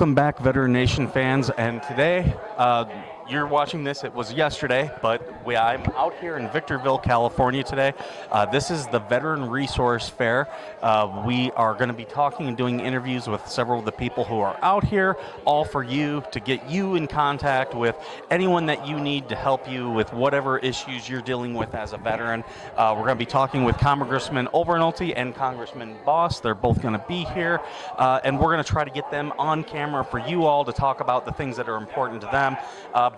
Welcome back, Veteran Nation fans. And today, you're watching this, it was yesterday, but I'm out here in Victorville, California today. This is the Veteran Resource Fair. We are going to be talking and doing interviews with several of the people who are out here, all for you, to get you in contact with anyone that you need to help you with whatever issues you're dealing with as a veteran. We're going to be talking with Congressman Olbernolte and Congressman Boss. They're both going to be here, and we're going to try to get them on camera for you all to talk about the things that are important to them.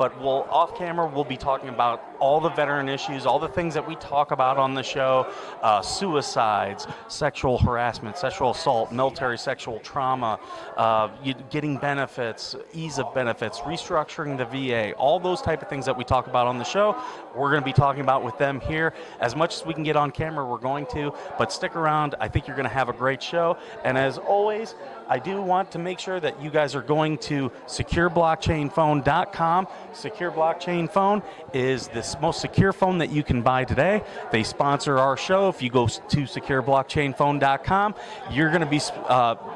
But off camera, we'll be talking about all the veteran issues, all the things that we talk about on the show, suicides, sexual harassment, sexual assault, military sexual trauma, getting benefits, ease of benefits, restructuring the VA, all those type of things that we talk about on the show, we're going to be talking about with them here. As much as we can get on camera, we're going to, but stick around. I think you're going to have a great show. And as always, I do want to make sure that you guys are going to secureblockchainphone.com. Secure Blockchain Phone is the most secure phone that you can buy today. They sponsor our show. If you go to secureblockchainphone.com, you're going to be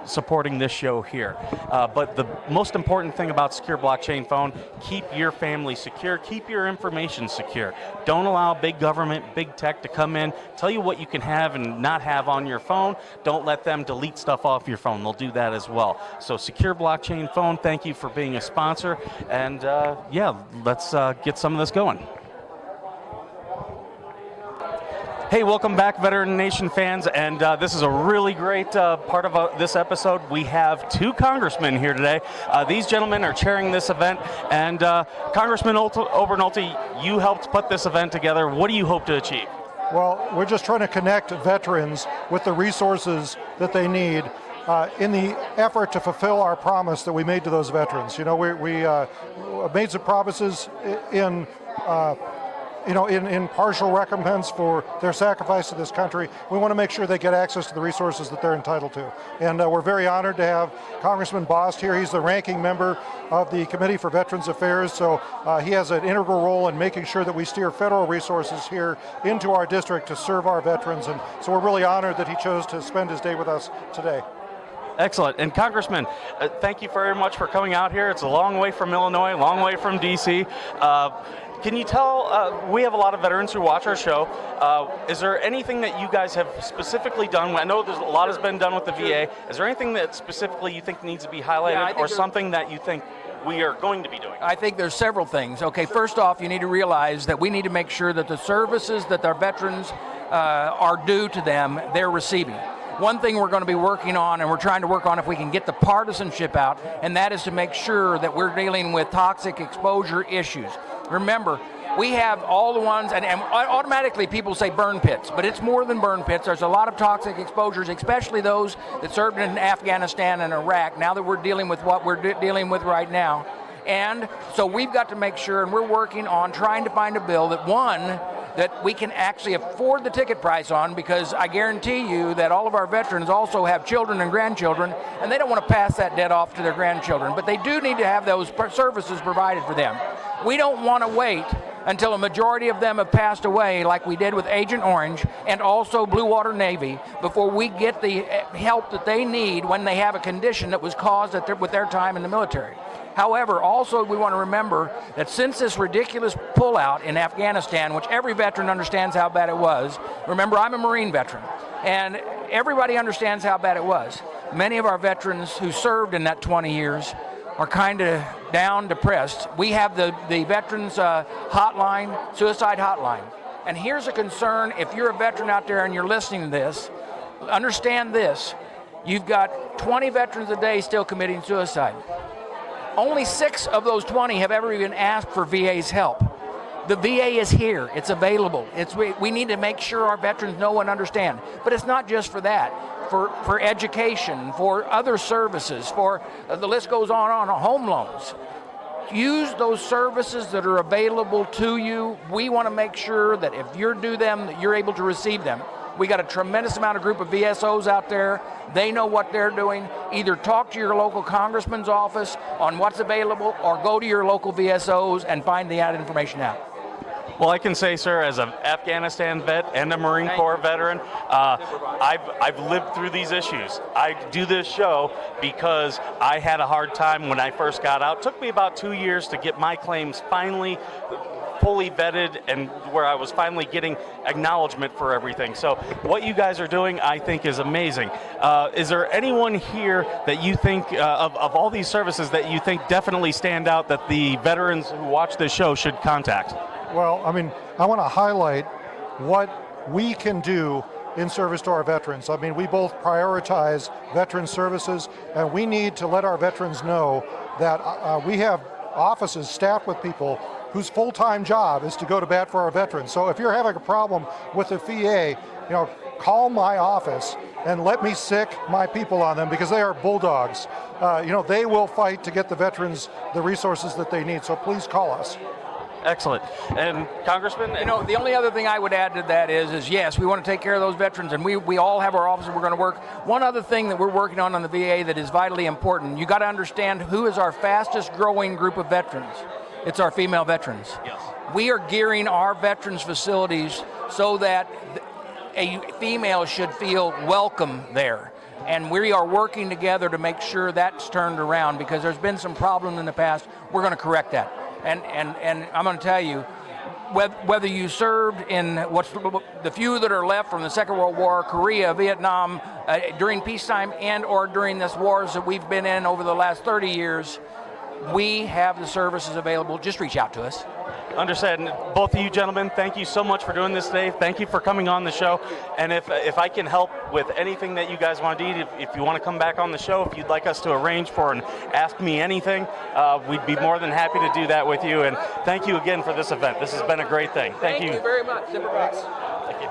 supporting this show here. But the most important thing about Secure Blockchain Phone, keep your family secure, keep your information secure. Don't allow big government, big tech to come in, tell you what you can have and not have on your phone. Don't let them delete stuff off your phone. They'll do that as well. So Secure Blockchain Phone, thank you for being a sponsor. And yeah, let's get some of this going. Hey, welcome back, Veteran Nation fans, and this is a really great part of this episode. We have two congressmen here today. These gentlemen are chairing this event, and Congressman Olbernolte, you helped put this event together. What do you hope to achieve? Well, we're just trying to connect veterans with the resources that they need in the effort to fulfill our promise that we made to those veterans. You know, we made some promises in partial recompense for their sacrifice to this country. We want to make sure they get access to the resources that they're entitled to. And we're very honored to have Congressman Bost here. He's the ranking member of the Committee for Veterans Affairs, so he has an integral role in making sure that we steer federal resources here into our district to serve our veterans. And so we're really honored that he chose to spend his day with us today. Excellent. And Congressman, thank you very much for coming out here. It's a long way from Illinois, a long way from DC. Can you tell, we have a lot of veterans who watch our show. Is there anything that you guys have specifically done? I know there's a lot has been done with the VA. Is there anything that specifically you think needs to be highlighted, or something that you think we are going to be doing? I think there's several things. Okay, first off, you need to realize that we need to make sure that the services that our veterans are due to them, they're receiving. One thing we're going to be working on, and we're trying to work on if we can get the partisanship out, and that is to make sure that we're dealing with toxic exposure issues. Remember, we have all the ones, and automatically people say burn pits, but it's more than burn pits. There's a lot of toxic exposures, especially those that served in Afghanistan and Iraq, now that we're dealing with what we're dealing with right now. And so we've got to make sure, and we're working on trying to find a bill that we can actually afford the ticket price on, because I guarantee you that all of our veterans also have children and grandchildren, and they don't want to pass that debt off to their grandchildren, but they do need to have those services provided for them. We don't want to wait until a majority of them have passed away, like we did with Agent Orange and also Blue Water Navy, before we get the help that they need when they have a condition that was caused with their time in the military. However, also we want to remember that since this ridiculous pullout in Afghanistan, which every veteran understands how bad it was, remember I'm a Marine veteran, and everybody understands how bad it was. Many of our veterans who served in that 20 years are kind of down, depressed. We have the Veterans Hotline, Suicide Hotline. And here's a concern, if you're a veteran out there and you're listening to this, understand this. You've got 20 veterans a day still committing suicide. Only 6 of those 20 have ever even asked for VA's help. The VA is here, it's available. We need to make sure our veterans know and understand. But it's not just for that. For education, for other services, for the list goes on home loans. Use those services that are available to you. We want to make sure that if you're due them, that you're able to receive them. We got a tremendous amount of group of VSOs out there. They know what they're doing. Either talk to your local congressman's office on what's available, or go to your local VSOs and find the added information out. Well, I can say, sir, as an Afghanistan vet and a Marine Corps veteran, I've lived through these issues. I do this show because I had a hard time when I first got out. It took me about 2 years to get my claims finally fully vetted and where I was finally getting acknowledgement for everything. So what you guys are doing, I think, is amazing. Is there anyone here that you think, of all these services, that you think definitely stand out that the veterans who watch this show should contact? Well, I mean, I want to highlight what we can do in service to our veterans. I mean, we both prioritize veteran services, and we need to let our veterans know that we have offices staffed with people whose full-time job is to go to bat for our veterans. So if you're having a problem with the VA, call my office and let me sick my people on them, because they are bulldogs. They will fight to get the veterans the resources that they need. So please call us. Excellent. And Congressman? The only other thing I would add to that is yes, we want to take care of those veterans, and we all have our offices we're going to work. One other thing that we're working on the VA that is vitally important, you got to understand who is our fastest growing group of veterans. It's our female veterans. Yes. We are gearing our veterans facilities so that a female should feel welcome there. And we are working together to make sure that's turned around, because there's been some problem in the past. We're going to correct that. And I'm going to tell you, whether you served in what's the few that are left from the Second World War, Korea, Vietnam, during peacetime and or during this wars that we've been in over the last 30 years, we have the services available. Just reach out to us. Understood. And both of you gentlemen, thank you so much for doing this today. Thank you for coming on the show. And if I can help with anything that you guys want to do, if you want to come back on the show, if you'd like us to arrange for an Ask Me Anything, we'd be more than happy to do that with you. And thank you again for this event. This has been a great thing. Thank you. Thank you very much. Thank you.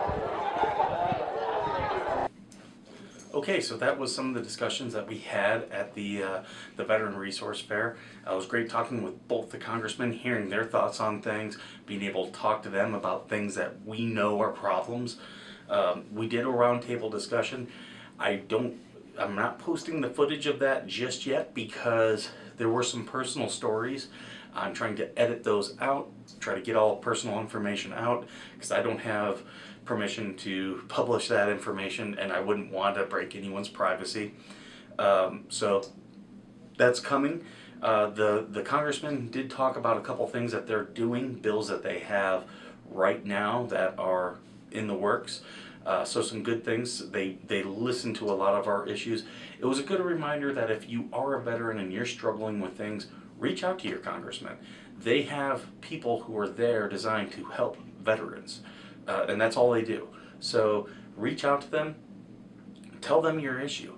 Okay, so that was some of the discussions that we had at the Veteran Resource Fair. It was great talking with both the congressmen, hearing their thoughts on things, being able to talk to them about things that we know are problems. We did a roundtable discussion. I'm not posting the footage of that just yet because there were some personal stories. I'm trying to edit those out, try to get all personal information out, because I don't have permission to publish that information, and I wouldn't want to break anyone's privacy. So that's coming. The congressman did talk about a couple things that they're doing, bills that they have right now that are in the works. So some good things. They listen to a lot of our issues. It was a good reminder that if you are a veteran and you're struggling with things, reach out to your congressman. They have people who are there designed to help veterans. And that's all they do. So reach out to them, tell them your issue.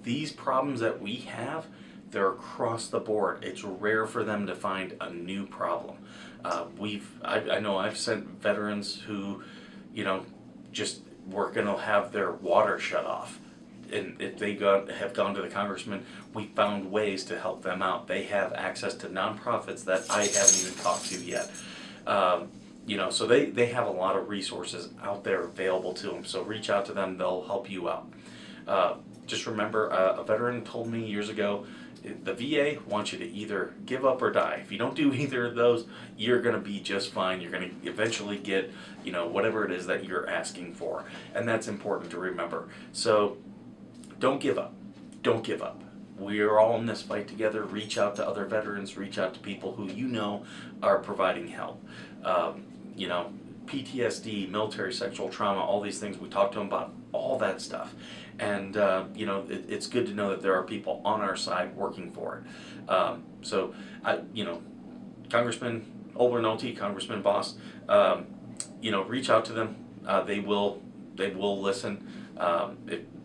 These problems that we have, they're across the board. It's rare for them to find a new problem. I know I've sent veterans who, just were going to have their water shut off. And if they have gone to the congressman, we found ways to help them out. They have access to nonprofits that I haven't even talked to yet. So they have a lot of resources out there available to them. So reach out to them, they'll help you out. Just remember, a veteran told me years ago, the VA wants you to either give up or die. If you don't do either of those, you're going to be just fine. You're going to eventually get, whatever it is that you're asking for. And that's important to remember. So don't give up. Don't give up. We are all in this fight together. Reach out to other veterans. Reach out to people who are providing help. PTSD, military sexual trauma, all these things. We talk to them about all that stuff. And, it's good to know that there are people on our side working for it. Congressman Olbernolte, Congressman Boss, reach out to them. They will listen.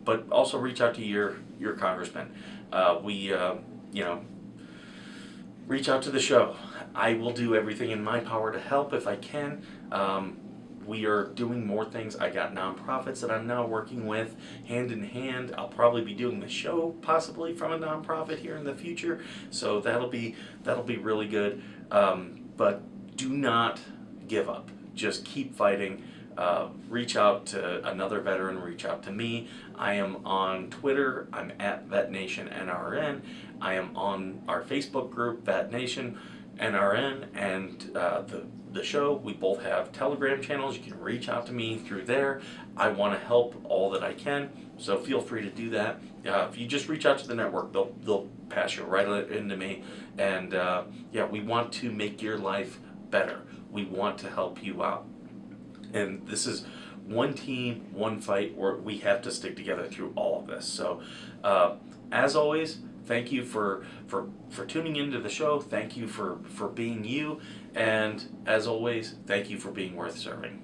But also reach out to your congressman. Reach out to the show. I will do everything in my power to help if I can. We are doing more things. I got nonprofits that I'm now working with hand in hand. I'll probably be doing the show possibly from a nonprofit here in the future. So that'll be really good. But do not give up. Just keep fighting. Reach out to another veteran, reach out to me. I am on Twitter, I'm at VetNationNRN. I am on our Facebook group, VetNation. NRN and the show, we both have Telegram channels. You can reach out to me through there. I want to help all that I can, so feel free to do that. If you just reach out to the network, they'll pass you right into me. And yeah, we want to make your life better. We want to help you out. And this is one team, one fight, where we have to stick together through all of this. So, as always, thank you for tuning into the show. Thank you for being you. And as always, thank you for being worth serving.